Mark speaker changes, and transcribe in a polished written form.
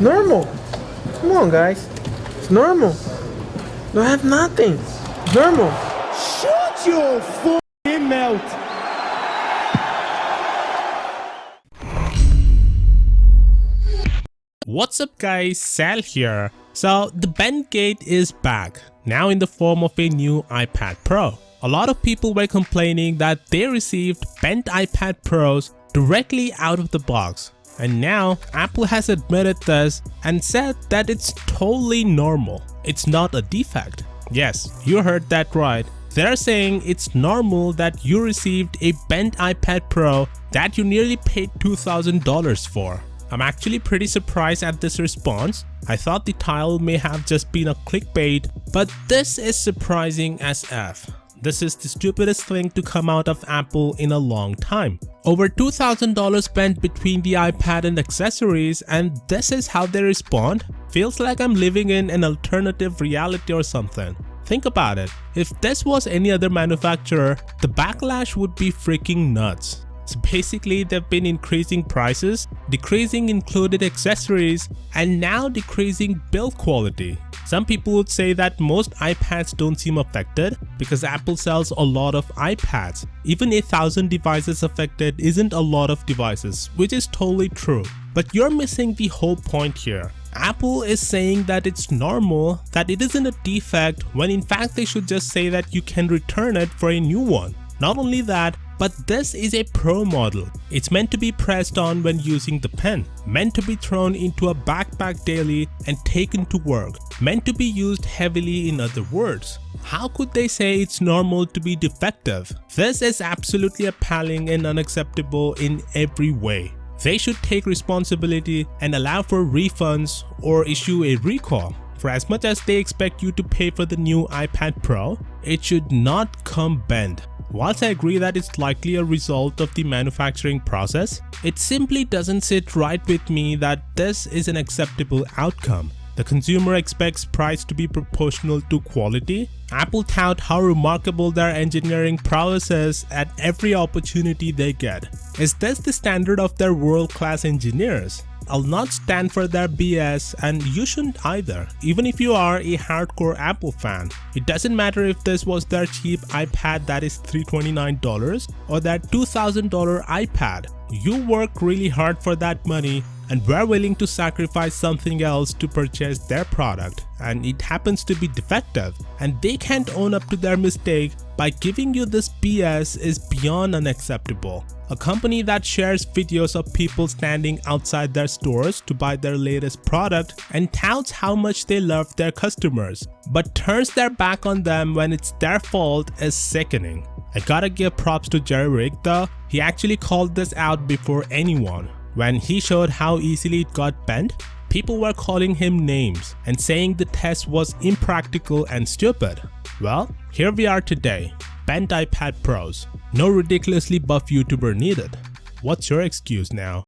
Speaker 1: normal. Come on, guys. It's normal. Don't have nothing. It's normal.
Speaker 2: Shut your fucking mouth.
Speaker 3: What's up guys, Sal here. So the Bendgate is back, now in the form of a new iPad Pro. A lot of people were complaining that they received bent iPad Pros directly out of the box. And now Apple has admitted this and said that it's totally normal. It's not a defect. Yes, you heard that right. They're saying it's normal that you received a bent iPad Pro that you nearly paid $2,000 for. I'm actually pretty surprised at this response. I thought the title may have just been a clickbait, but this is surprising as F. This is the stupidest thing to come out of Apple in a long time. Over $2,000 spent between the iPad and accessories, and this is how they respond? Feels like I'm living in an alternative reality or something. Think about it. If this was any other manufacturer, the backlash would be freaking nuts. So basically, they've been increasing prices, decreasing included accessories, and now decreasing build quality. Some people would say that most iPads don't seem affected because Apple sells a lot of iPads. Even 1,000 devices affected isn't a lot of devices, which is totally true. But you're missing the whole point here. Apple is saying that it's normal, that it isn't a defect, when in fact they should just say that you can return it for a new one. Not only that, but this is a Pro model. It's meant to be pressed on when using the pen, meant to be thrown into a backpack daily and taken to work, meant to be used heavily, in other words. How could they say it's normal to be defective? This is absolutely appalling and unacceptable in every way. They should take responsibility and allow for refunds or issue a recall. For as much as they expect you to pay for the new iPad Pro, it should not come bent. Whilst I agree that it's likely a result of the manufacturing process, it simply doesn't sit right with me that this is an acceptable outcome. The consumer expects price to be proportional to quality. Apple tout how remarkable their engineering prowess is at every opportunity they get. Is this the standard of their world-class engineers? I'll not stand for their BS, and you shouldn't either, even if you are a hardcore Apple fan. It doesn't matter if this was their cheap iPad that is $329 or that $2,000 iPad. You work really hard for that money and were willing to sacrifice something else to purchase their product, and it happens to be defective, and they can't own up to their mistake by giving you this BS is beyond unacceptable. A company that shares videos of people standing outside their stores to buy their latest product and touts how much they love their customers, but turns their back on them when it's their fault is sickening. I gotta give props to Jerry Rig though. He actually called this out before anyone. When he showed how easily it got bent, people were calling him names and saying the test was impractical and stupid. Well, here we are today. Bent iPad Pros. No ridiculously buff YouTuber needed. What's your excuse now?